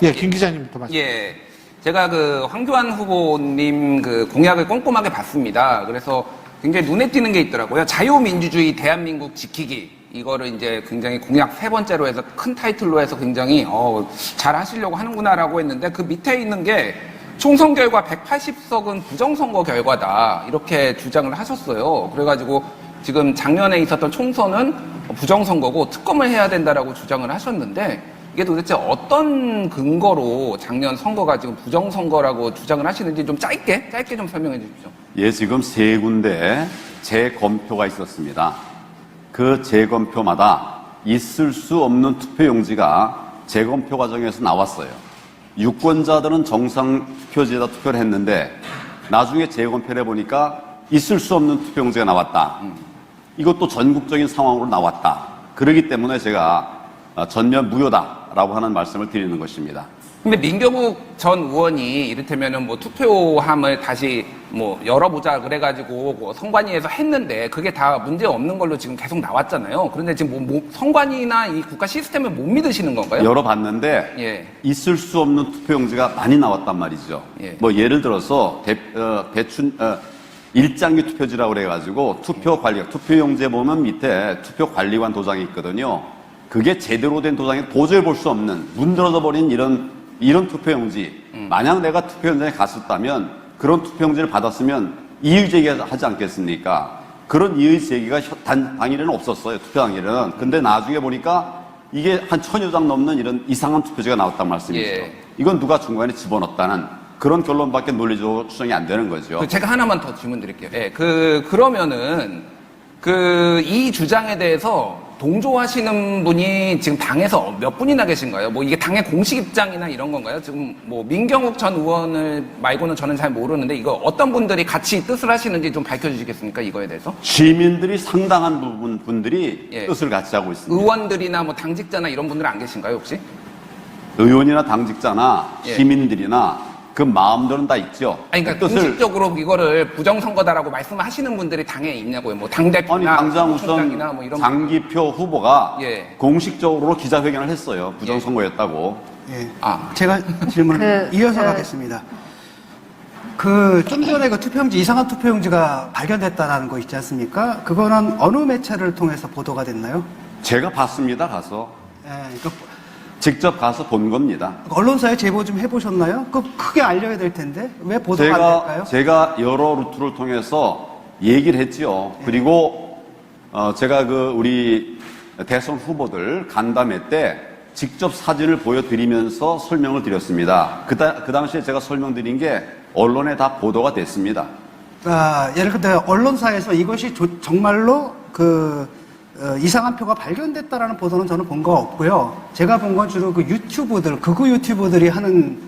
예, 김 기자님부터 말씀. 예. 제가 그 황교안 후보님 그 공약을 꼼꼼하게 봤습니다. 그래서 굉장히 눈에 띄는 게 있더라고요. 자유민주주의 대한민국 지키기. 이거를 이제 굉장히 공약 3번째로 해서 큰 타이틀로 해서 굉장히, 잘 하시려고 하는구나라고 했는데 그 밑에 있는 게 총선 결과 180석은 부정선거 결과다. 이렇게 주장을 하셨어요. 그래가지고 지금 작년에 있었던 총선은 부정선거고 특검을 해야 된다라고 주장을 하셨는데 이게 도대체 어떤 근거로 작년 선거가 지금 부정선거라고 주장을 하시는지 좀 짧게 좀 설명해 주십시오. 예, 지금 3군데 재검표가 있었습니다. 그 재검표마다 있을 수 없는 투표용지가 재검표 과정에서 나왔어요. 유권자들은 정상 투표지에다 투표를 했는데 나중에 재검표를 해보니까 있을 수 없는 투표용지가 나왔다. 이것도 전국적인 상황으로 나왔다. 그렇기 때문에 제가 전면 무효다라고 하는 말씀을 드리는 것입니다. 근데 민경욱 전 의원이 이를테면은 뭐 투표함을 다시 뭐 열어보자 그래가지고 뭐 선관위에서 했는데 그게 다 문제 없는 걸로 지금 계속 나왔잖아요. 그런데 지금 선관위나 이 국가 시스템을 못 믿으시는 건가요? 열어봤는데 예. 있을 수 없는 투표용지가 많이 나왔단 말이죠. 예. 뭐 예를 들어서 일장기 투표지라고 그래가지고 투표용지에 보면 밑에 투표관리관 도장이 있거든요. 그게 제대로 된 도장이 도저히 볼 수 없는 문드러져 버린 이런 투표용지. 만약 내가 투표현장에 갔었다면 그런 투표용지를 받았으면 이의제기하지 않겠습니까? 그런 이의제기가 당일에는 없었어요. 투표 당일에는. 근데 나중에 보니까 이게 한 1000여 장 넘는 이런 이상한 투표지가 나왔단 말씀이죠. 예. 이건 누가 중간에 집어넣었다는 그런 결론밖에 논리적으로 추정이 안 되는 거죠. 제가 하나만 더 질문 드릴게요. 예, 그러면은, 이 주장에 대해서 동조하시는 분이 지금 당에서 몇 분이나 계신가요? 뭐 이게 당의 공식 입장이나 이런 건가요? 지금 뭐 민경욱 전 의원을 말고는 저는 잘 모르는데 이거 어떤 분들이 같이 뜻을 하시는지 좀 밝혀주시겠습니까? 이거에 대해서? 시민들이 상당한 분들이 예. 뜻을 같이 하고 있습니다. 의원들이나 뭐 당직자나 이런 분들은 안 계신가요, 혹시? 의원이나 당직자나 예. 시민들이나 그 마음들은 다 있죠. 아니, 그러니까 공식적으로 이거를 부정선거다라고 말씀하시는 분들이 당에 있냐고요. 뭐 당대표나 아니, 당장 우선 총장이나 뭐 이런 장기표 후보가 예. 공식적으로 기자회견을 했어요. 부정선거였다고. 예. 아. 제가 질문을 이어서 가겠습니다. 좀 전에 그 투표용지, 이상한 투표용지가 발견됐다는 거 있지 않습니까? 그거는 어느 매체를 통해서 보도가 됐나요? 제가 봤습니다. 가서. 예, 직접 가서 본 겁니다. 언론사에 제보 좀 해보셨나요? 크게 알려야 될 텐데 왜 보도가 안 될까요? 제가 여러 루트를 통해서 얘기를 했지요. 예. 그리고 제가 우리 대선 후보들 간담회 때 직접 사진을 보여드리면서 설명을 드렸습니다. 그 당시에 제가 설명드린 게 언론에 다 보도가 됐습니다. 예를 들어 언론사에서 이것이 정말로 이상한 표가 발견됐다라는 보도는 저는 본 거 없고요. 제가 본 건 주로 극우 유튜버들이 하는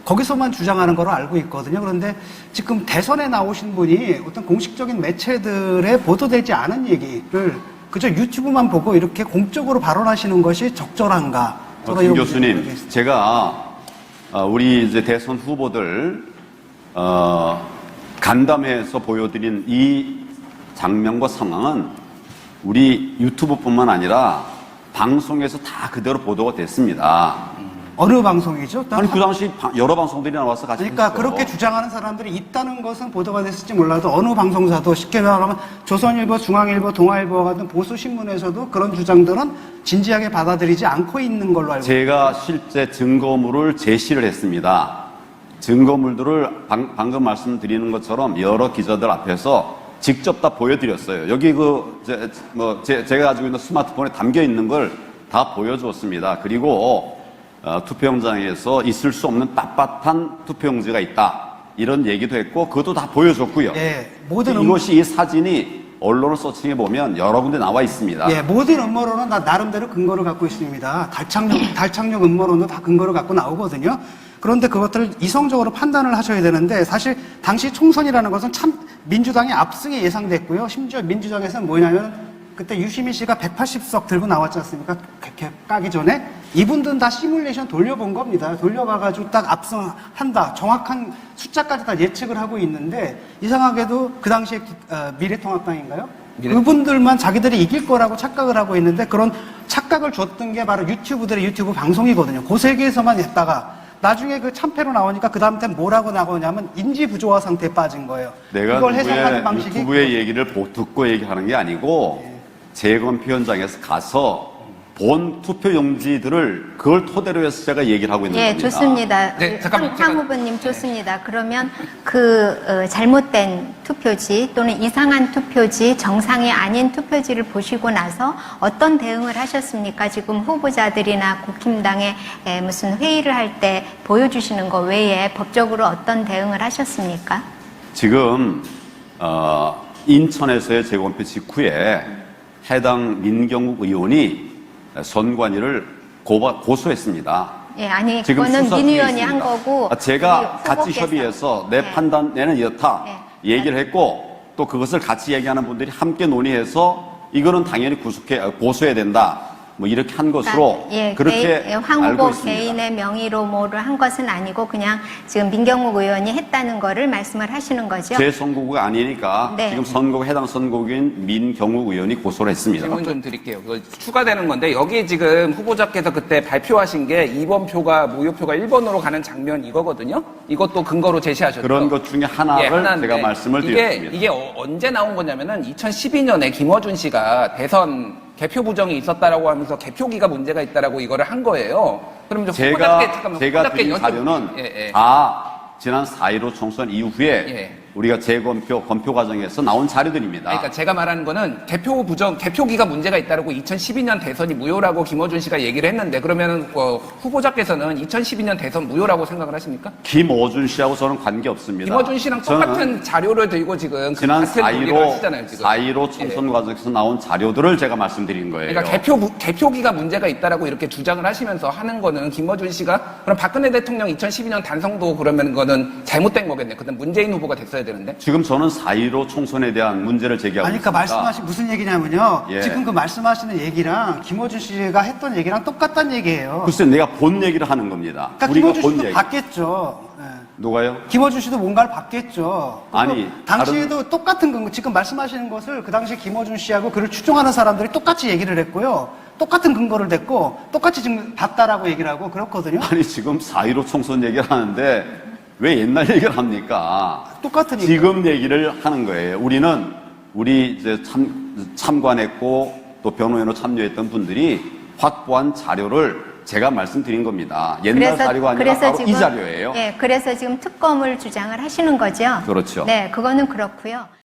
거기서만 주장하는 거로 알고 있거든요. 그런데 지금 대선에 나오신 분이 어떤 공식적인 매체들에 보도되지 않은 얘기를 그저 유튜브만 보고 이렇게 공적으로 발언하시는 것이 적절한가? 김 교수님, 제가 우리 이제 대선 후보들 간담회에서 보여드린 이 장면과 상황은 우리 유튜브뿐만 아니라 방송에서 다 그대로 보도가 됐습니다. 어느 방송이죠? 아니 그 당시 여러 방송들이 나와서 같이 그러니까 했죠. 그렇게 주장하는 사람들이 있다는 것은 보도가 됐을지 몰라도 어느 방송사도 쉽게 말하면 조선일보, 중앙일보, 동아일보 같은 보수 신문에서도 그런 주장들은 진지하게 받아들이지 않고 있는 걸로 알고 있습니다. 제가 실제 증거물을 제시를 했습니다. 증거물들을 방금 말씀드리는 것처럼 여러 기자들 앞에서 직접 다 보여드렸어요. 여기 제가 가지고 있는 스마트폰에 담겨 있는 걸 다 보여주었습니다. 그리고 투표용장에서 있을 수 없는 빳빳한 투표용지가 있다. 이런 얘기도 했고 그것도 다 보여줬고요. 예, 이것이 이 사진이 언론을 서칭해 보면 여러 군데 나와 있습니다. 예, 모든 음모론은 다 나름대로 근거를 갖고 있습니다. 달착력 음모론도 다 근거를 갖고 나오거든요. 그런데 그것들을 이성적으로 판단을 하셔야 되는데 사실 당시 총선이라는 것은 참 민주당의 압승이 예상됐고요. 심지어 민주당에서는 뭐냐면 그때 유시민 씨가 180석 들고 나왔지 않습니까? 까기 전에 이분들은 다 시뮬레이션 돌려본 겁니다. 돌려봐가지고 딱 압승한다. 정확한 숫자까지 다 예측을 하고 있는데 이상하게도 그 당시에 미래통합당인가요? 그분들만 자기들이 이길 거라고 착각을 하고 있는데 그런 착각을 줬던 게 바로 유튜브들의 유튜브 방송이거든요. 그 세계에서만 했다가 나중에 그 참패로 나오니까 그 다음 때는 뭐라고 나오냐면 인지 부조화 상태에 빠진 거예요. 내가 그걸 해석하는 방식이 유튜브의 얘기를 듣고 얘기하는 게 아니고 재검표 현장에서 가서 본 투표용지들을 그걸 토대로 해서 제가 얘기를 하고 있는 예, 겁니다. 좋습니다. 네, 잠깐만, 황 후보님 좋습니다. 그러면 그 잘못된 투표지 또는 이상한 투표지, 정상이 아닌 투표지를 보시고 나서 어떤 대응을 하셨습니까? 지금 후보자들이나 국힘당에 무슨 회의를 할 때 보여주시는 거 외에 법적으로 어떤 대응을 하셨습니까? 지금 인천에서의 재검표 직후에 해당 민경욱 의원이 선관위를 고소했습니다. 예, 아니 지금 그거는 수사 민 중에 의원이 한 있습니다. 거고 제가 우리 같이 후보께서. 협의해서 내 네. 판단에는 이렇다 네. 얘기를 했고 또 그것을 같이 얘기하는 분들이 함께 논의해서 이거는 당연히 고소해야 된다. 뭐 이렇게 한 것으로 그렇게 황 알고 후보 있습니다. 개인의 명의로 뭐를 한 것은 아니고 그냥 지금 민경욱 의원이 했다는 거를 말씀을 하시는 거죠. 제 선거구가 아니니까 네. 지금 선거구 해당 선거구인 민경욱 의원이 고소를 했습니다. 질문 좀 드릴게요. 그거 추가되는 건데 여기 지금 후보자께서 그때 발표하신 게 2번 표가 무효표가 1번으로 가는 장면 이거거든요. 이것도 근거로 제시하셨죠. 그런 것 중에 하나를 하나인데 제가 말씀을 드렸습니다. 이게 언제 나온 거냐면은 2012년에 김어준 씨가 대선 개표 부정이 있었다라고 하면서 개표기가 문제가 있다라고 이거를 한 거예요. 그럼 좀 제가 드린 자료는 지난 4.15 총선 이후에 우리가 검표 과정에서 나온 자료들입니다. 그러니까 제가 말하는 거는 개표기가 문제가 있다라고 2012년 대선이 무효라고 김어준 씨가 얘기를 했는데 그러면 후보자께서는 2012년 대선 무효라고 생각을 하십니까? 김어준 씨하고 저는 관계 없습니다. 김어준 씨랑 똑같은 자료를 들고 지금 지난 같은 논의를 하시잖아요, 지금. 4.15 총선 과정에서 나온 자료들을 제가 말씀드린 거예요. 그러니까 개표기가 문제가 있다라고 이렇게 주장을 하시면서 하는 거는 김어준 씨가 그럼 박근혜 대통령 2012년 단성도 그러면 그거는 잘못된 거겠네요. 그때 문재인 후보가 됐어야 되는데. 지금 저는 4.15 총선에 대한 문제를 제기하고 아니, 그러니까 있습니다. 말씀하신 무슨 얘기냐면요. 예. 지금 그 말씀하시는 얘기랑 김어준 씨가 했던 얘기랑 똑같다는 얘기예요. 글쎄 내가 본 얘기를 하는 겁니다. 그러니까 우리가 김어준 본 씨도 얘기. 봤겠죠. 예. 누가요? 김어준 씨도 뭔가를 봤겠죠. 아니, 당시에도 똑같은 거, 지금 말씀하시는 것을 그 당시 김어준 씨하고 그를 추종하는 사람들이 똑같이 얘기를 했고요. 똑같은 근거를 댔고 똑같이 지금 봤다라고 얘기를 하고 그렇거든요. 아니 지금 4.15 총선 얘기를 하는데 왜 옛날 얘기를 합니까? 똑같으니까. 지금 얘기를 하는 거예요. 우리 이제 참관했고 또 변호인으로 참여했던 분들이 확보한 자료를 제가 말씀드린 겁니다. 옛날 자료가 아니라 바로 이 자료예요. 예, 그래서 지금 특검을 주장을 하시는 거죠. 그렇죠. 네, 그거는 그렇고요.